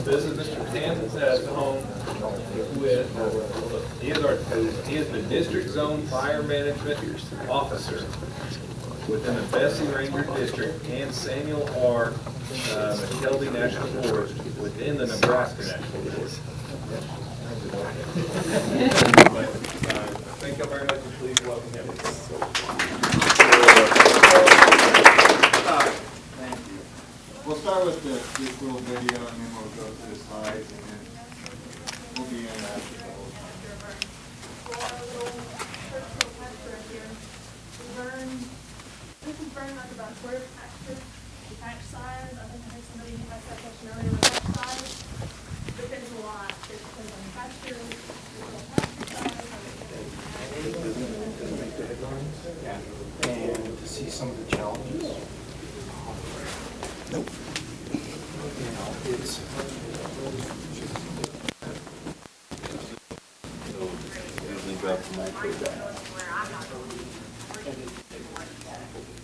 This is Mr. Tedd Teahon with, he is the District Zone Fire Management Officer within the Bessie Ranger District and Samuel R. McKelvey National Forest within the Nebraska National Forest. Thank you very much, and please welcome him. Thank you. We'll start with this little video, and then we'll go to the slides, and then we'll be in that. This is burning like about a quarter of pasture. The patch size, I think I heard somebody ask that question earlier with patch size. Depends a lot. It depends on the pasture, and to see some of the challenges. Nope. You know, it's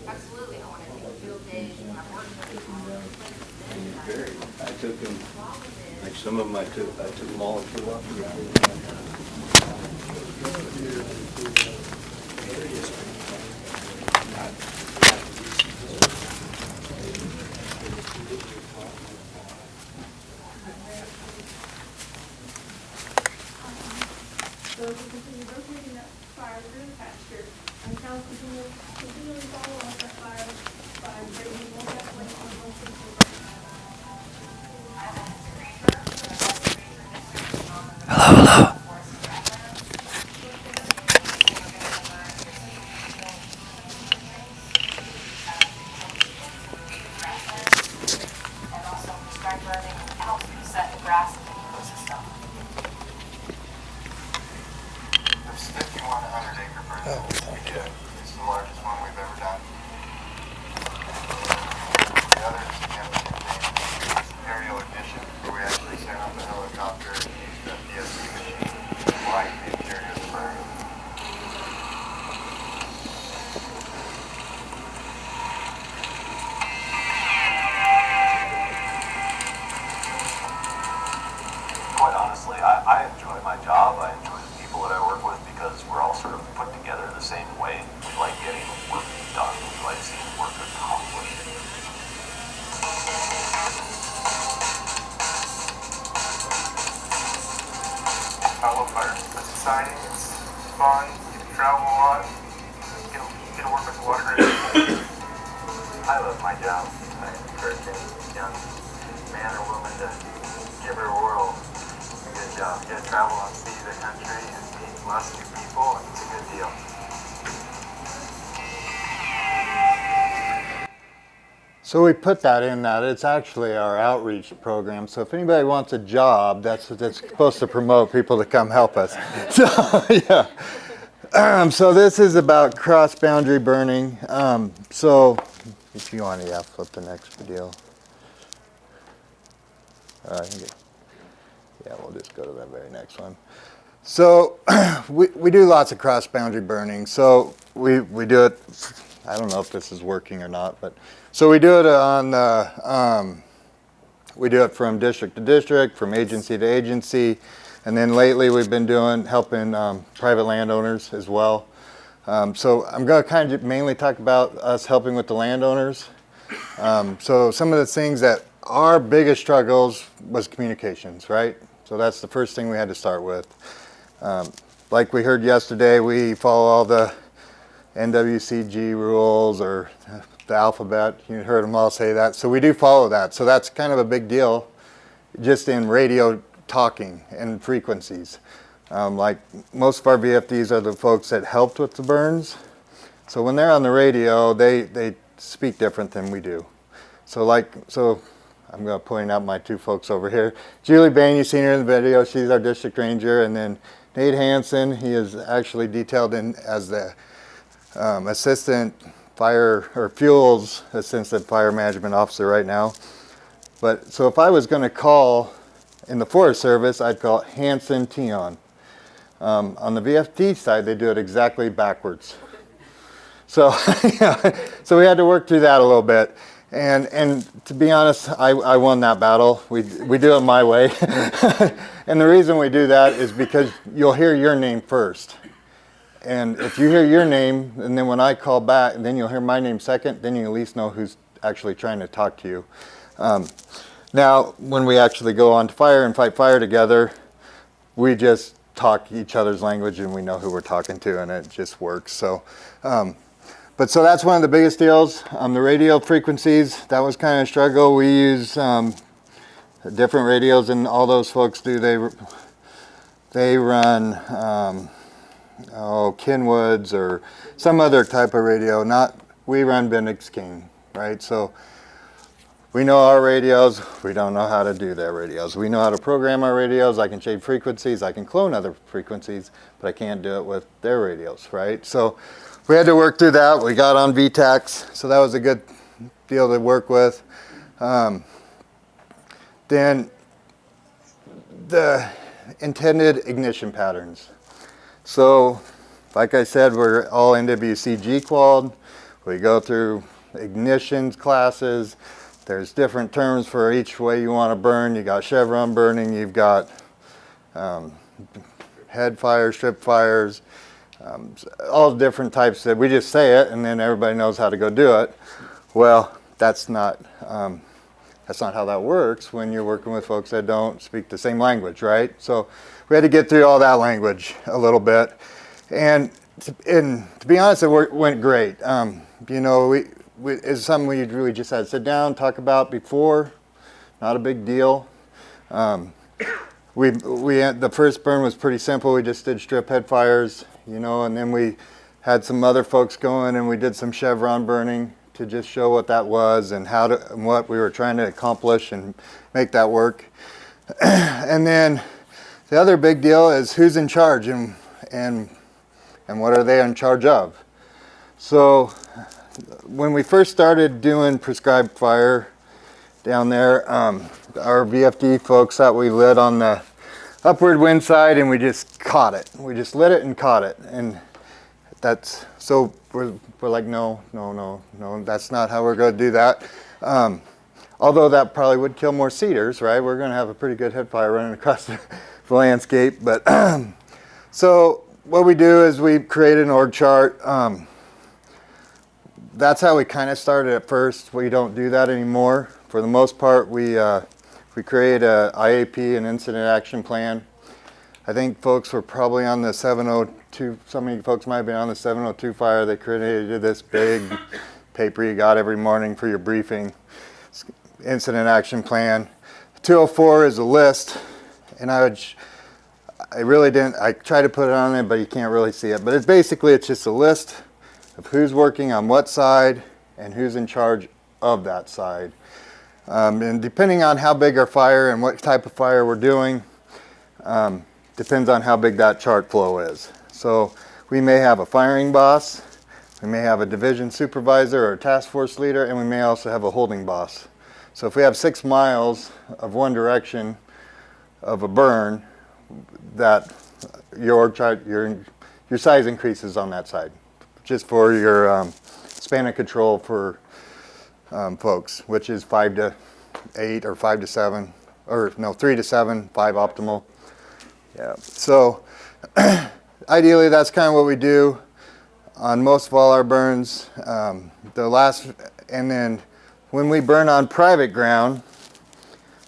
Absolutely, I want to take field days. I took them, like some of them I took them all to walk So if we continue rotating that fire through the pasture, and cows continually follow up that fire by grazing more definitely on most of the And also prescribed burning helps reset the grass in the ecosystem. It's 51 to 100 acre burn. oh, thank you. It's the largest one we've ever done. The other significant thing is aerial ignition, where we actually sent up a helicopter and used a PSC machine to light the interior of the burn. Quite honestly, I enjoy my job. I enjoy the people that I work with because we're all sort of put together the same way. We like getting the work done. We like seeing work accomplished. I love fire. It's exciting, it's fun, you can travel a lot, you get to work with a lot of great people. I love my job. I encourage any young man or woman to give her a whirl. It's a good job. Get to travel and see the country and meet lots of new people, and it's a good deal. So we put that in that. It's actually our outreach program. So if anybody wants a job, that's what it's supposed to promote, people to come help us. So, yeah. So this is about cross-boundary burning. So if you want to, flip the next video. Yeah, we'll just go to that very next one. So we do lots of cross-boundary burning. So we do it, I don't know if this is working or not, but so we do it on, we do it from district to district, from agency to agency, and then lately we've been helping private landowners as well. So I'm going to kind of mainly talk about us helping with the landowners. So some of the things that our biggest struggles was communications, right? So that's the first thing we had to start with. Like we heard yesterday, we follow all the NWCG rules or the alphabet. You heard them all say that. So we do follow that. So that's kind of a big deal just in radio talking and frequencies. Like most of our VFDs are the folks that helped with the burns. So when they're on the radio, they speak different than we do. So I'm going to point out my two folks over here. Julie Bain, you've seen her in the video. She's our district ranger. And then Nate Hansen, he is actually detailed in as the assistant fuels assistant fire management officer right now. But so if I was going to call in the Forest Service, I'd call it Hansen Teahon. On the VFD side, they do it exactly backwards. So, yeah, so we had to work through that a little bit. And to be honest, I won that battle. We do it my way. And the reason we do that is because you'll hear your name first. And if you hear your name, and then when I call back, then you'll hear my name second, then you at least know who's actually trying to talk to you. Now, when we actually go on to fire and fight fire together, we just talk each other's language and we know who we're talking to, and it just works. So, so that's one of the biggest deals. The radio frequencies, that was kind of a struggle. We use different radios than all those folks do. They run Kenwoods or some other type of radio. We run Bendix King, right? So we know our radios. We don't know how to do their radios. We know how to program our radios. I can change frequencies. I can clone other frequencies, but I can't do it with their radios, right? So we had to work through that. We got on VTACs, so that was a good deal to work with. Then the intended ignition patterns. So, like I said, we're all NWCG qualified. We go through ignitions classes. There's different terms for each way you want to burn. You got chevron burning. You've got head fires, strip fires, all different types. That we just say it, and then everybody knows how to go do it. Well, that's not how that works when you're working with folks that don't speak the same language, right? So we had to get through all that language a little bit, and to be honest, it went great. You know, it's something we really just had to sit down, talk about before. Not a big deal. The first burn was pretty simple. We just did strip head fires, you know, and then we had some other folks going and we did some chevron burning to just show what that was and and what we were trying to accomplish and make that work. And then the other big deal is who's in charge and what are they in charge of. So when we first started doing prescribed fire down there, our VFD folks thought we lit on the upward wind side and we just caught it. We just lit it and caught it. And so we're like, no, that's not how we're going to do that. Although that probably would kill more cedars, right? We're going to have a pretty good head fire running across the landscape. But so what we do is we create an org chart. That's how we kind of started at first. We don't do that anymore. For the most part, we create a IAP, an incident action plan. I think folks were probably on the 702, some of you folks might have been on the 702 fire. They created this big paper you got every morning for your briefing, incident action plan. 204 is a list, and I tried to put it on there, but you can't really see it. But it's just a list of who's working on what side and who's in charge of that side. And depending on how big our fire and what type of fire we're doing, depends on how big that chart flow is. So we may have a firing boss, we may have a division supervisor or a task force leader, and we may also have a holding boss. So if we have 6 miles of one direction of a burn, that your size increases on that side, just for your span of control for folks, which is 5 to 8 or 5 to 7, or no, 3 to 7, 5 optimal. Yeah. So ideally, that's kind of what we do on most of all our burns. And then when we burn on private ground,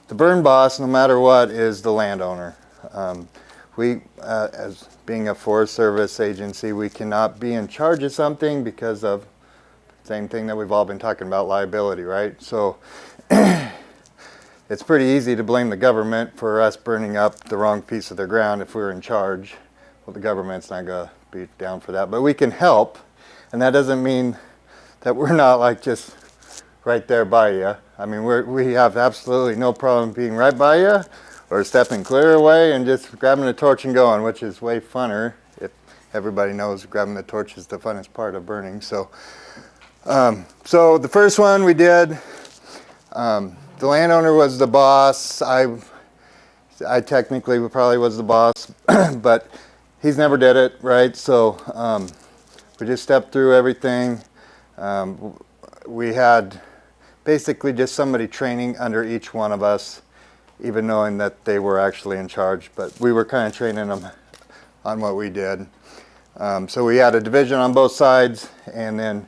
the burn boss, no matter what, is the landowner. As being a Forest Service agency, we cannot be in charge of something because of the same thing that we've all been talking about, liability, right? So it's pretty easy to blame the government for us burning up the wrong piece of their ground if we're in charge. Well, the government's not going to be down for that, but we can help, and that doesn't mean that we're not like just right there by you. I mean, we have absolutely no problem being right by you or stepping clear away and just grabbing the torch and going, which is way funner. If everybody knows grabbing the torch is the funnest part of burning. So the first one we did, the landowner was the boss. I technically probably was the boss, but he's never did it, right? So we just stepped through everything. We had basically just somebody training under each one of us, even knowing that they were actually in charge. But we were kind of training them on what we did. So we had a division on both sides, and then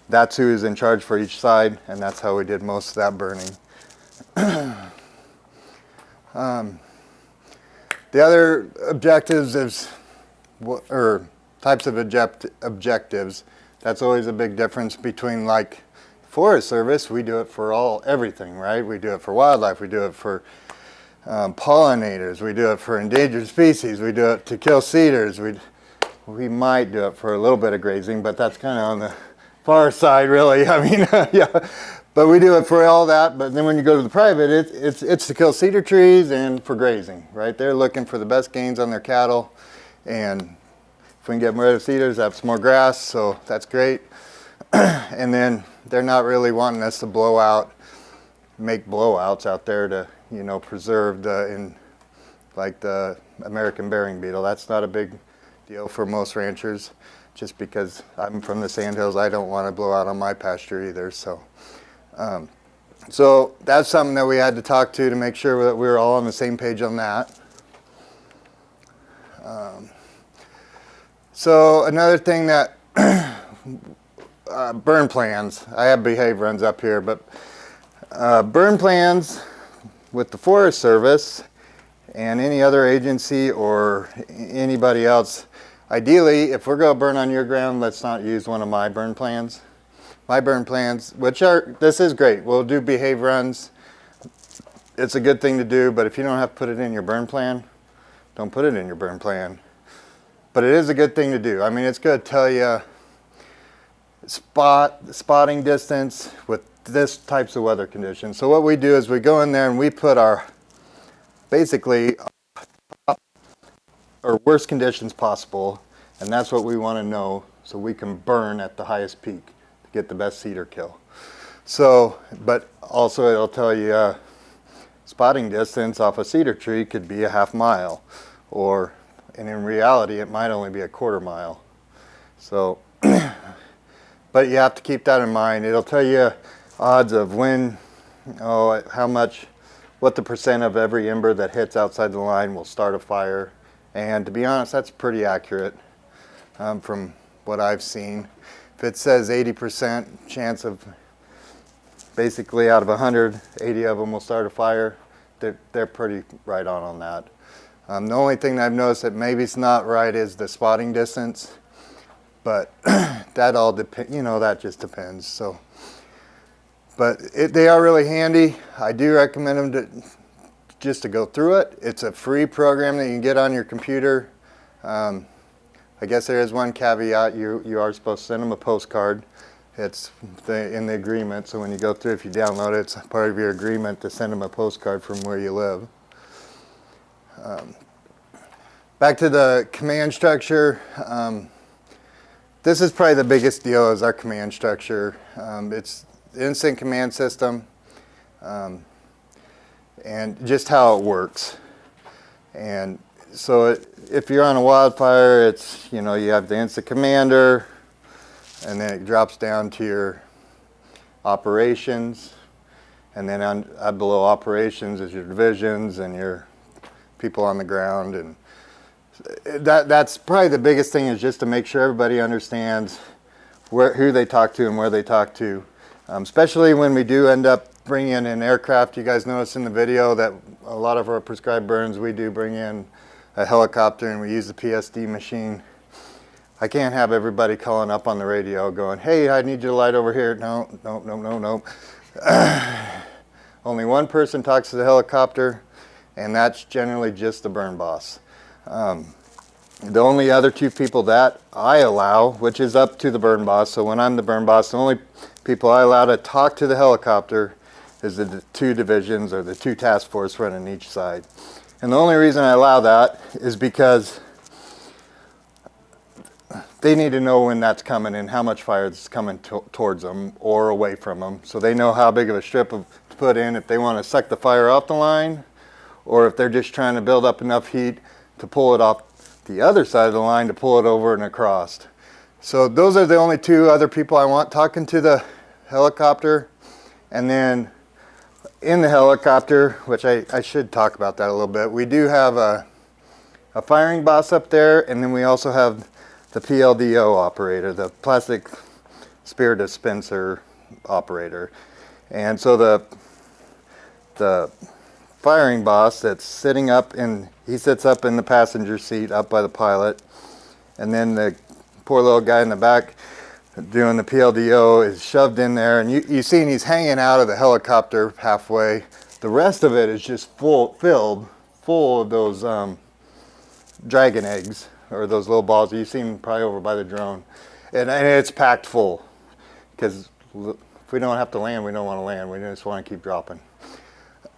that's who is in charge for each side, and that's how we did most of that burning. The other objectives is, or types of objectives, that's always a big difference between, like Forest Service, we do it for everything, right? We do it for wildlife, we do it for pollinators, we do it for endangered species, we do it to kill cedars, we might do it for a little bit of grazing, but that's kind of on the far side, really. I mean, yeah. But we do it for all that. But then when you go to the private, it's to kill cedar trees and for grazing, right? They're looking for the best gains on their cattle, and if we can get rid of cedars, that's more grass, so that's great. And then they're not really wanting us to make blowouts out there to, you know, preserve like the American burying beetle. That's not a big deal for most ranchers. Just because I'm from the Sandhills, I don't want to blow out on my pasture either. So, so that's something that we had to talk to make sure that we were all on the same page on that. So another thing that burn plans. I have behave runs up here, but burn plans with the Forest Service and any other agency or anybody else. Ideally, if we're going to burn on your ground, let's not use one of my burn plans. My burn plans, this is great. We'll do behave runs. It's a good thing to do, but if you don't have to put it in your burn plan, don't put it in your burn plan. But it is a good thing to do. I mean, it's going to tell you spotting distance with this types of weather conditions. So what we do is we go in there and we put basically or worst conditions possible, and that's what we want to know so we can burn at the highest peak to get the best cedar kill. So, but also it'll tell you spotting distance off a cedar tree could be a half mile, and in reality it might only be a quarter mile. So, but you have to keep that in mind. It'll tell you odds of when, what the percent of every ember that hits outside the line will start a fire. And to be honest, that's pretty accurate from what I've seen. If it says 80% chance of, basically out of 100, 80 of them will start a fire, they're pretty right on that. The only thing that I've noticed that maybe it's not right is the spotting distance, but that all depends, you know, that just depends. So, but they are really handy. I do recommend them just to go through it. It's a free program that you can get on your computer. I guess there is one caveat. You are supposed to send them a postcard. It's in the agreement, so when you go through, if you download it, it's part of your agreement to send them a postcard from where you live. Back to the command structure. This is probably the biggest deal, is our command structure. It's the instant command system. And just how it works. And so if you're on a wildfire, it's, you know, you have the instant commander, and then it drops down to your operations, and then below operations is your divisions and your people on the ground. And that's probably the biggest thing, is just to make sure everybody understands who they talk to and where they talk to. Especially when we do end up bringing in an aircraft. You guys notice in the video that a lot of our prescribed burns, we do bring in a helicopter and we use the PSD machine. I can't have everybody calling up on the radio going, hey, I need you to light over here. No. Only one person talks to the helicopter, and that's generally just the burn boss. The only other two people that I allow, which is up to the burn boss, so when I'm the burn boss, the only people I allow to talk to the helicopter is the two divisions or the two task force running each side. And the only reason I allow that is because they need to know when that's coming and how much fire is coming towards them or away from them, so they know how big of a strip to put in, if they want to suck the fire off the line, or if they're just trying to build up enough heat to pull it off the other side of the line to pull it over and across. So those are the only two other people I want talking to the helicopter. And then in the helicopter, which I should talk about that a little bit, we do have a firing boss up there, and then we also have the PLDO operator, the plastic spear dispenser operator. And so the firing boss that's sitting up he sits up in the passenger seat up by the pilot, and then the poor little guy in the back doing the PLDO is shoved in there, and you see he's hanging out of the helicopter halfway. The rest of it is just filled full of those dragon eggs, or those little balls. You see them probably over by the drone, and it's packed full, because if we don't have to land, we don't want to land. We just want to keep dropping.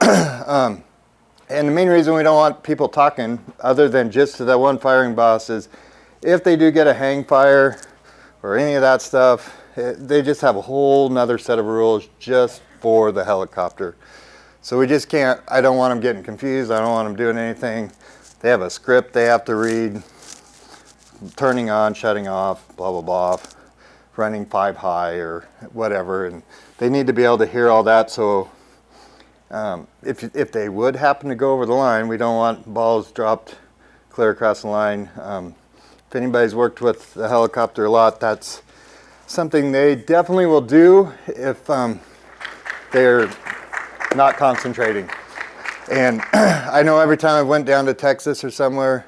And the main reason we don't want people talking, other than just to that one firing boss, is if they do get a hang fire or any of that stuff, they just have a whole nother set of rules just for the helicopter. So we just can't, I don't want them getting confused. I don't want them doing anything. They have a script they have to read, turning on, shutting off, blah, blah, blah, running 5 high or whatever. And they need to be able to hear all that. So if they would happen to go over the line, we don't want balls dropped clear across the line. If anybody's worked with the helicopter a lot, that's something they definitely will do if they're not concentrating. And I know every time I went down to Texas or somewhere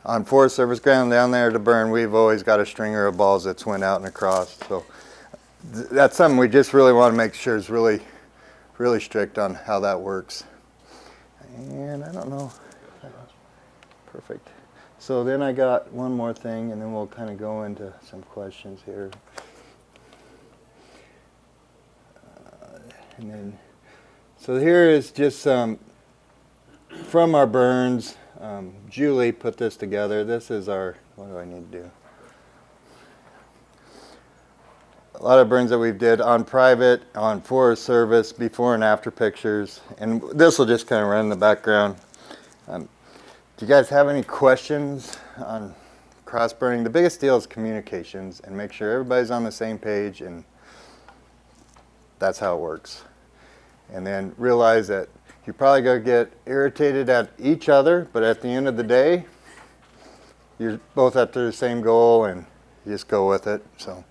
on Forest Service ground down there to burn, we've always got a stringer of balls that's went out and across. So that's something we just really want to make sure is really strict on how that works. And I don't know. Perfect. So then I got one more thing, and then we'll kind of go into some questions here. And then, so here is just some from our burns. Julie put this together. This is our, what do I need to do? A lot of burns that we've did on private, on Forest Service, before and after pictures. And this will just kind of run in the background. Do you guys have any questions on cross burning? The biggest deal is communications, and make sure everybody's on the same page, and that's how it works. And then realize that you're probably going to get irritated at each other, but at the end of the day, you're both after the same goal, and you just go with it. So,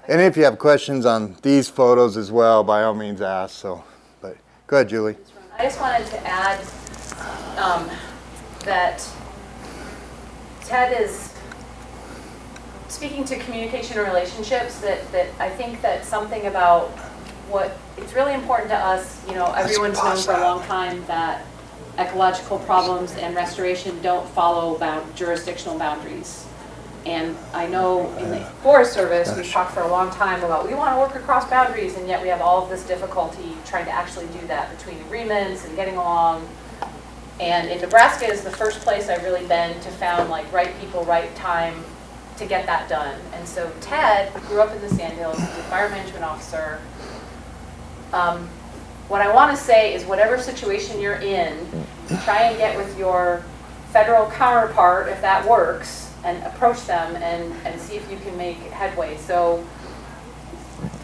and if you have questions on these photos as well, by all means ask. So, but go ahead, Julie. I just wanted to add that Ted is speaking to communication and relationships, that I think that something about what it's really important to us, you know, everyone's known for a long time that ecological problems and restoration don't follow jurisdictional boundaries. And I know in the Forest Service, we've talked for a long time about we want to work across boundaries, and yet we have all of this difficulty trying to actually do that between agreements and getting along. And in Nebraska is the first place I've really been to found like right people, right time to get that done. And so Ted grew up in the Sandhills, he's a fire management officer. What I want to say is whatever situation you're in, try and get with your federal counterpart, if that works, and approach them and see if you can make headway. So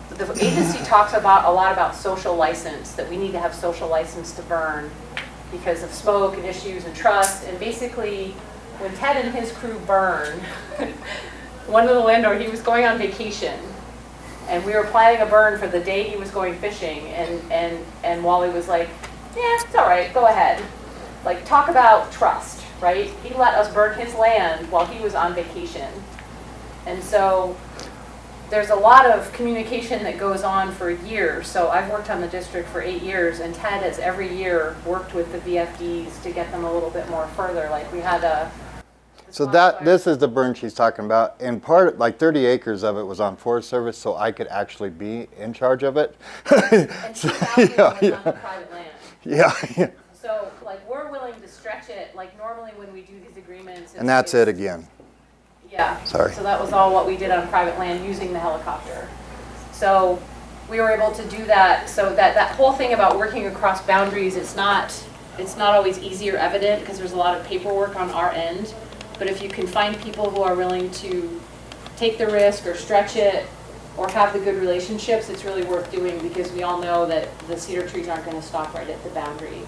the agency talks about a lot about social license, that we need to have social license to burn because of smoke and issues and trust. And basically, when Ted and his crew burned, one of the landlord, he was going on vacation, and we were planning a burn for the day he was going fishing, and Wally was like, yeah, it's all right, go ahead. Like, talk about trust, right? He let us burn his land while he was on vacation. And so there's a lot of communication that goes on for years. So I've worked on the district for 8 years, and Ted has every year worked with the VFDs to get them a little bit more further. Like we had a... So this is the burn she's talking about, and like 30 acres of it was on Forest Service, so I could actually be in charge of it. And 2,000 was on the private land. Yeah. So like we're willing to stretch it, like normally when we do these agreements. And that's it again. Yeah. Sorry. So that was all what we did on private land using the helicopter. So we were able to do that. So that whole thing about working across boundaries, it's not always easy or evident because there's a lot of paperwork on our end. But if you can find people who are willing to take the risk or stretch it, or have the good relationships, it's really worth doing because we all know that the cedar trees aren't going to stop right at the boundary.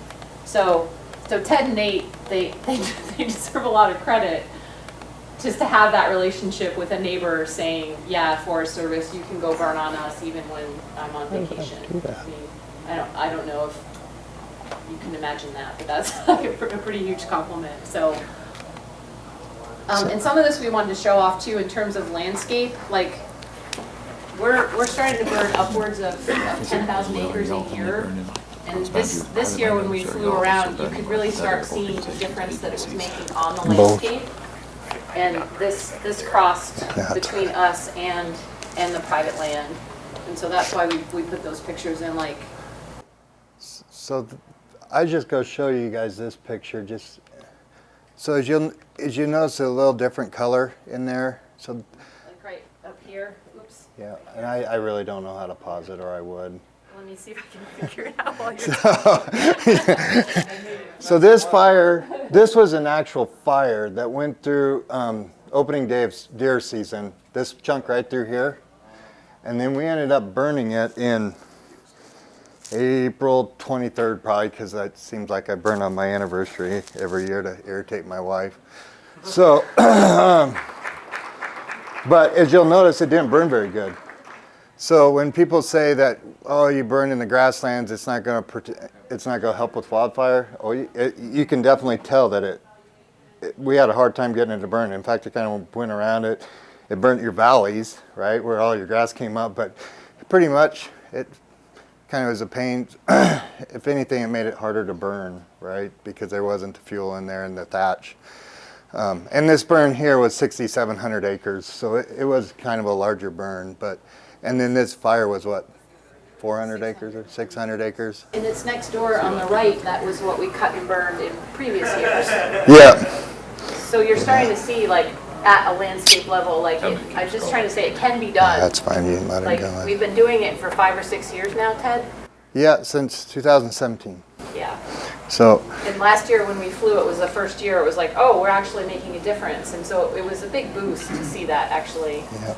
So Ted and Nate, they deserve a lot of credit just to have that relationship with a neighbor saying, yeah, Forest Service, you can go burn on us even when I'm on vacation. I mean, I don't know if you can imagine that, but that's like a pretty huge compliment. So, and some of this we wanted to show off too in terms of landscape. Like, we're starting to burn upwards of 10,000 acres a year. And this year when we flew around, you could really start seeing the difference that it was making on the landscape. And this crossed between us and the private land. And so that's why we put those pictures in, like. So I just go show you guys this picture just so as you notice a little different color in there. So Like right up here, oops. yeah, and I really don't know how to pause it, or I would. Let me see if I can figure it out while you're talking. So this fire, this was an actual fire that went through opening day of deer season, this chunk right through here. And then we ended up burning it in April 23rd, probably, because that seems like I burn on my anniversary every year to irritate my wife. So, but as you'll notice, it didn't burn very good. So when people say that, oh, you burn in the grasslands, it's not going to help with wildfire. Oh, you can definitely tell that we had a hard time getting it to burn. In fact, it kind of went around it. It burnt your valleys, right, where all your grass came up. But pretty much, it kind of was a pain. If anything, it made it harder to burn, right, because there wasn't the fuel in there and the thatch. And this burn here was 6,700 acres, so it was kind of a larger burn. And then this fire was what, 400 acres or 600 acres? And it's next door on the right, that was what we cut and burned in previous years. Yeah. So you're starting to see, like, at a landscape level, like, I'm just trying to say it can be done. That's fine, you can let it go. Like, we've been doing it for 5 or 6 years now, Ted? Yeah, since 2017. Yeah. So. And last year when we flew, it was the first year, it was like, oh, we're actually making a difference. And so it was a big boost to see that, actually. Yeah.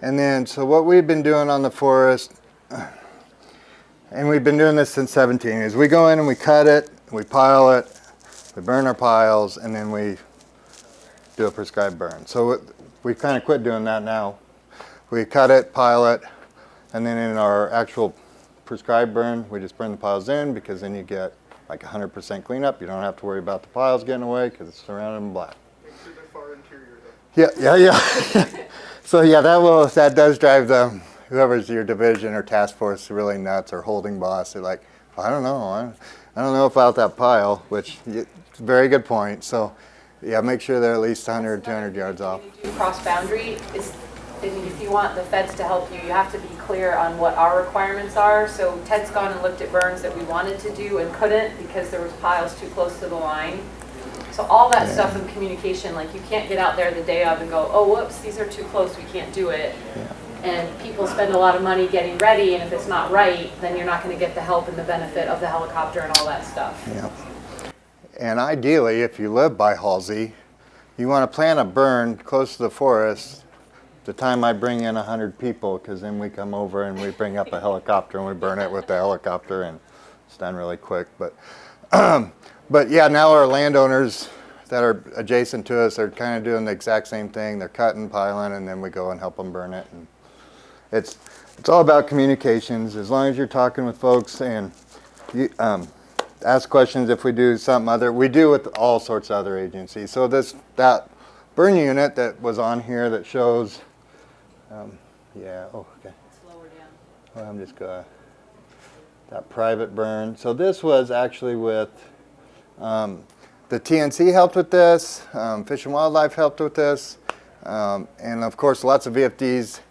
And then, so what we've been doing on the forest, and we've been doing this since 17, is we go in and we cut it, we pile it, we burn our piles, and then we do a prescribed burn. So we kind of quit doing that now. We cut it, pile it, and then in our actual prescribed burn, we just burn the piles in, because then you get like 100% cleanup. You don't have to worry about the piles getting away because it's surrounded in black. Makes it a far interior though. Yeah. So yeah, that does drive whoever's your division or task force really nuts, or holding boss. They're like, I don't know, I don't know about that pile, which it's a very good point. So yeah, make sure they're at least 100, 200 yards off. When you do cross boundary, if you want the feds to help you, you have to be clear on what our requirements are. So Ted's gone and looked at burns that we wanted to do and couldn't because there was piles too close to the line. So all that stuff in communication, like you can't get out there the day of and go, oh, whoops, these are too close, we can't do it. Yeah. And people spend a lot of money getting ready, and if it's not right, then you're not going to get the help and the benefit of the helicopter and all that stuff. Yeah. And ideally, if you live by Halsey, you want to plan a burn close to the forest the time I bring in 100 people, because then we come over and we bring up a helicopter and we burn it with the helicopter, and it's done really quick. But yeah, now our landowners that are adjacent to us are kind of doing the exact same thing. They're cutting, piling, and then we go and help them burn it. And it's all about communications. As long as you're talking with folks and you ask questions if we do something other. We do with all sorts of other agencies. So that burn unit that was on here that shows, okay. It's lower down. Well, I'm just going that private burn. So this was actually with the TNC helped with this, Fish and Wildlife helped with this, and of course lots of VFDs.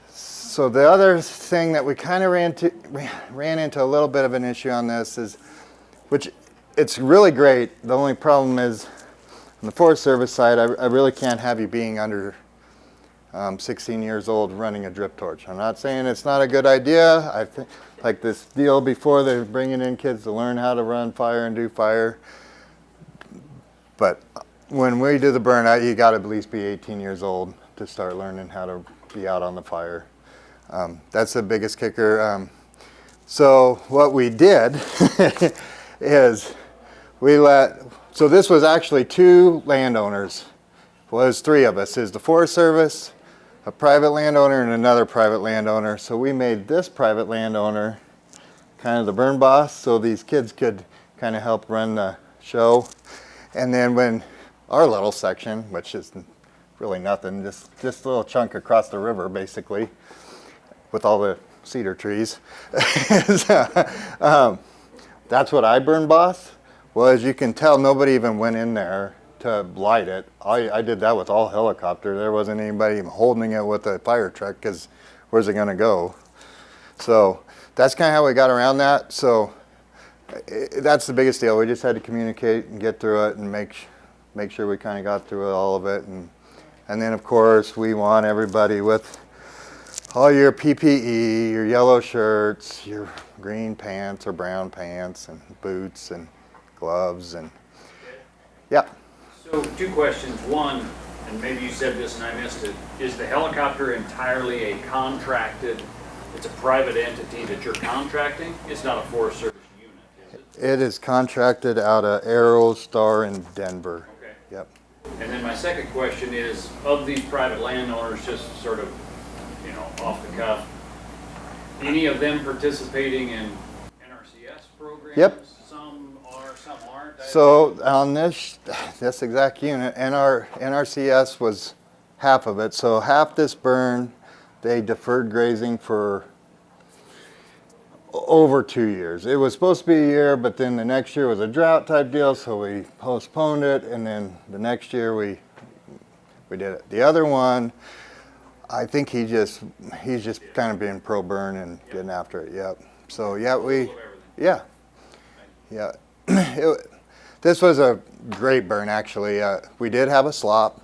So the other thing that we kind of ran into a little bit of an issue on this is, which it's really great. The only problem is on the Forest Service side, I really can't have you being under 16 years old running a drip torch. I'm not saying it's not a good idea. I think like this deal before, they're bringing in kids to learn how to run fire and do fire. But when we do the burnout, you got to at least be 18 years old to start learning how to be out on the fire. That's the biggest kicker. So what we did is so this was actually 2 landowners. Well, there's 3 of us. There's the Forest Service, a private landowner, and another private landowner. So we made this private landowner kind of the burn boss, so these kids could kind of help run the show. And then when our little section, which is really nothing, just a little chunk across the river basically, with all the cedar trees, that's what I burn boss. Well, as you can tell, nobody even went in there to light it. I did that with all helicopter. There wasn't anybody even holding it with a fire truck, because where's it gonna go? So that's kind of how we got around that. So that's the biggest deal. We just had to communicate and get through it and make sure we kind of got through all of it. And then of course we want everybody with all your PPE, your yellow shirts, your green pants or brown pants, and boots and gloves, and yeah. So 2 questions. One, and maybe you said this and I missed it, is the helicopter entirely a contracted, it's a private entity that you're contracting? It's not a Forest Service unit, is it? It is contracted out of Aerostar in Denver. Okay. Yep. And then my second question is, of these private landowners, just sort of, you know, off the cuff, any of them participating in NRCS programs? Yep. Some are, some aren't? So on this exact unit, NRCS was half of it. So half this burn, they deferred grazing for over 2 years. It was supposed to be a year, but then the next year was a drought type deal, so we postponed it, and then the next year we did it. The other one, I think he's just kind of being pro burn and getting after it. Yep. So yeah, this was a great burn actually. We did have a slop.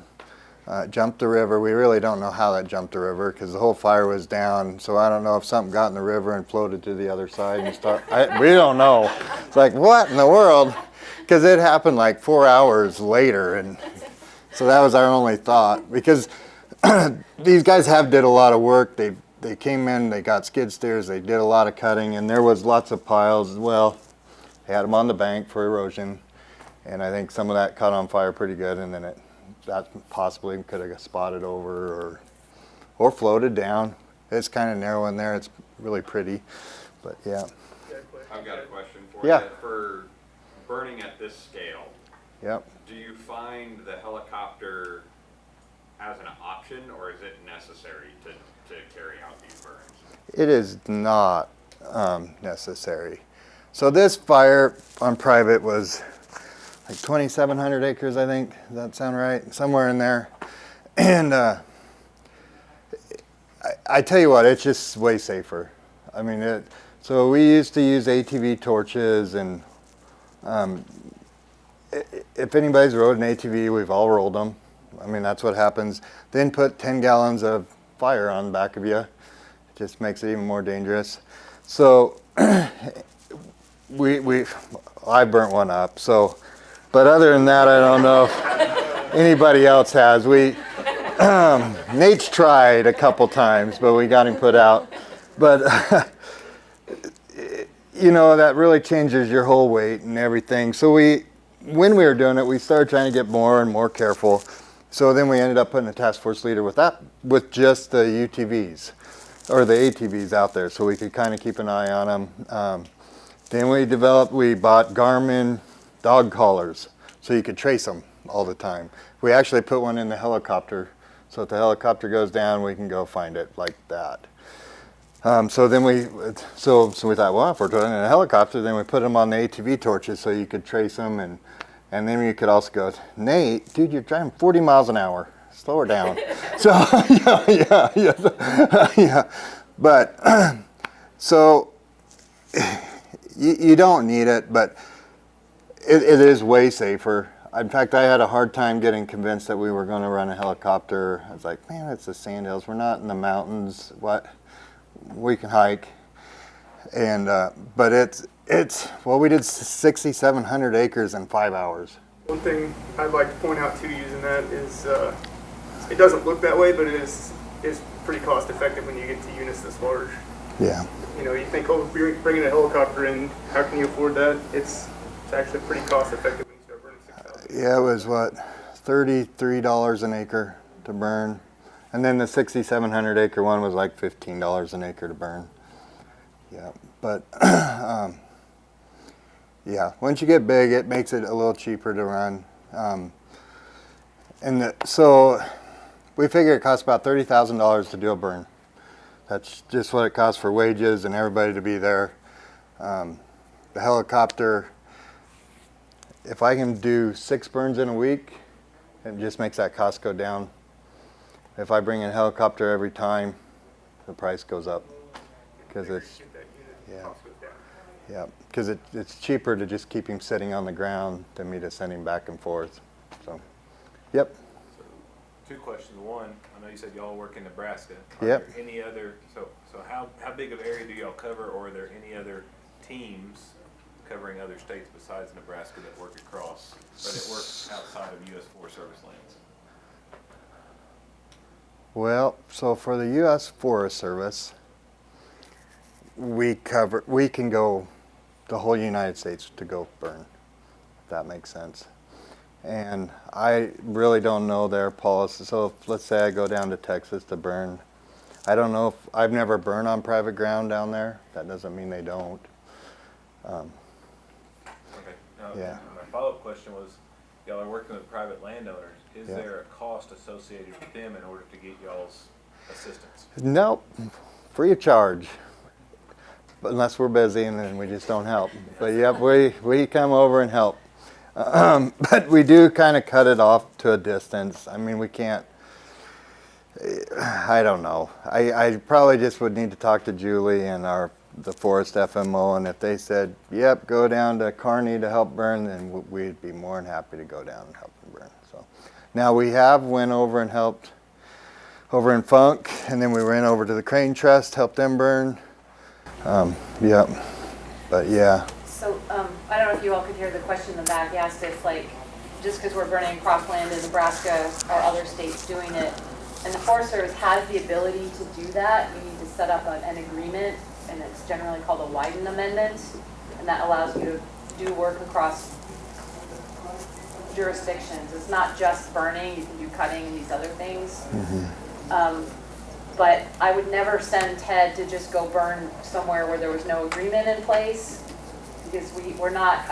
Jumped the river. We really don't know how that jumped the river because the whole fire was down. So I don't know if something got in the river and floated to the other side and we don't know. It's like, what in the world? Because it happened like 4 hours later, and so that was our only thought. Because these guys did a lot of work. They came in, they got skid steers, they did a lot of cutting, and there was lots of piles. Well, they had them on the bank for erosion, and I think some of that caught on fire pretty good, and then that possibly could have spotted over or floated down. It's kind of narrow in there. It's really pretty, but yeah. I've got a question for Yeah. you. For burning at this scale, Yep. do you find the helicopter as an option, or is it necessary to carry out these burns? It is not necessary. So this fire on private was like 2,700 acres, I think. Does that sound right? Somewhere in there. And I tell you what, it's just way safer. I mean, so we used to use ATV torches, and if anybody's rode an ATV, we've all rolled them. I mean, that's what happens. Then put 10 gallons of fire on the back of you. It just makes it even more dangerous. So I burnt one up. So, but other than that, I don't know if anybody else has. Nate's tried a couple times, but we got him put out. But you know, that really changes your whole weight and everything. So when we were doing it, we started trying to get more and more careful. So then we ended up putting a task force leader with just the UTVs or the ATVs out there, so we could kind of keep an eye on them. Then we bought Garmin dog collars, so you could trace them all the time. We actually put one in the helicopter, so if the helicopter goes down, we can go find it like that. So we thought, well, if we're doing it in a helicopter, then we put them on the ATV torches so you could trace them, and then you could also go, Nate, dude, you're driving 40 miles an hour. Slow her down. So yeah. But so you don't need it, but it is way safer. In fact, I had a hard time getting convinced that we were going to run a helicopter. I was like, man, it's the Sandhills. We're not in the mountains. What? We can hike. And but we did 6,700 acres in 5 hours. One thing I'd like to point out too, using that is it doesn't look that way, but it is pretty cost effective when you get to units this large. Yeah. You know, you think, oh, you're bringing a helicopter in, how can you afford that? It's actually pretty cost effective when you start burning 6,000. Yeah, it was what, $33 an acre to burn. And then the 6,700 acre one was like $15 an acre to burn. Yeah, but yeah, once you get big, it makes it a little cheaper to run. So we figure it costs about $30,000 to do a burn. That's just what it costs for wages and everybody to be there. The helicopter, if I can do 6 burns in a week, it just makes that cost go down. If I bring in a helicopter every time, the price goes up because it's because it's cheaper to just keep him sitting on the ground than me to send him back and forth. So, yep. So, 2 questions. One, I know you said y'all work in Nebraska. Are Yep. there any other so how big of area do y'all cover, or are there any other teams covering other states besides Nebraska that work across or that work outside of U.S. Forest Service lands? Well, so for the U.S. Forest Service, we can go the whole United States to go burn, if that makes sense. And I really don't know their policy. So if, let's say I go down to Texas to burn, I don't know if I've never burned on private ground down there. That doesn't mean they don't. Okay. Now, Yeah. my follow-up question was, y'all are working with private landowners. Is Yeah. there a cost associated with them in order to get y'all's assistance? Nope, free of charge. But unless we're busy and then we just don't help. But yep, we come over and help. But we do kind of cut it off to a distance. I mean, we can't, I don't know. I probably just would need to talk to Julie and the forest FMO, and if they said, yep, go down to Kearney to help burn, then we'd be more than happy to go down and help them burn. So now we have went over and helped over in Funk, and then we ran over to the Crane Trust, helped them burn. Yep, but yeah. So, I don't know if you all could hear the question in the back. He asked if, like, just because we're burning cropland in Nebraska, are other states doing it? And the Forest Service has the ability to do that. You need to set up an agreement, and it's generally called a Wyden Amendment, and that allows you to do work across jurisdictions. It's not just burning, you can do cutting and these other things. But I would never send Ted to just go burn somewhere where there was no agreement in place, because we're not,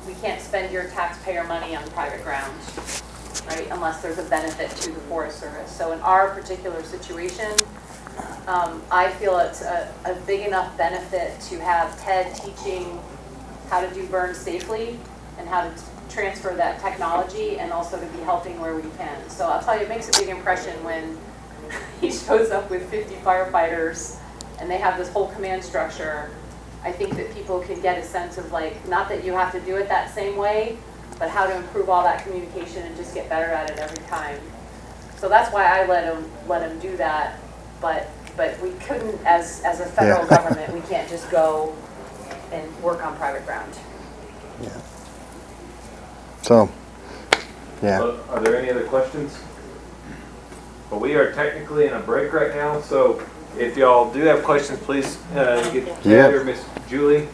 we can't spend your taxpayer money on private ground, right, unless there's a benefit to the Forest Service. So in our particular situation, I feel it's a big enough benefit to have Ted teaching how to do burns safely and how to transfer that technology, and also to be helping where we can. So I'll tell you, it makes a big impression when he shows up with 50 firefighters and they have this whole command structure. I think that people can get a sense of, like, not that you have to do it that same way, but how to improve all that communication and just get better at it every time. So that's why I let him do that. But we couldn't, as a federal government, we can't just go and work on private ground. Yeah. So, yeah. Are there any other questions? Well, we are technically in a break right now, so if y'all do have questions, please get Ted or Miss Julie.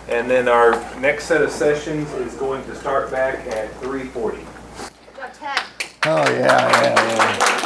And then our next set of sessions is going to start back at 3:40. Oh, yeah.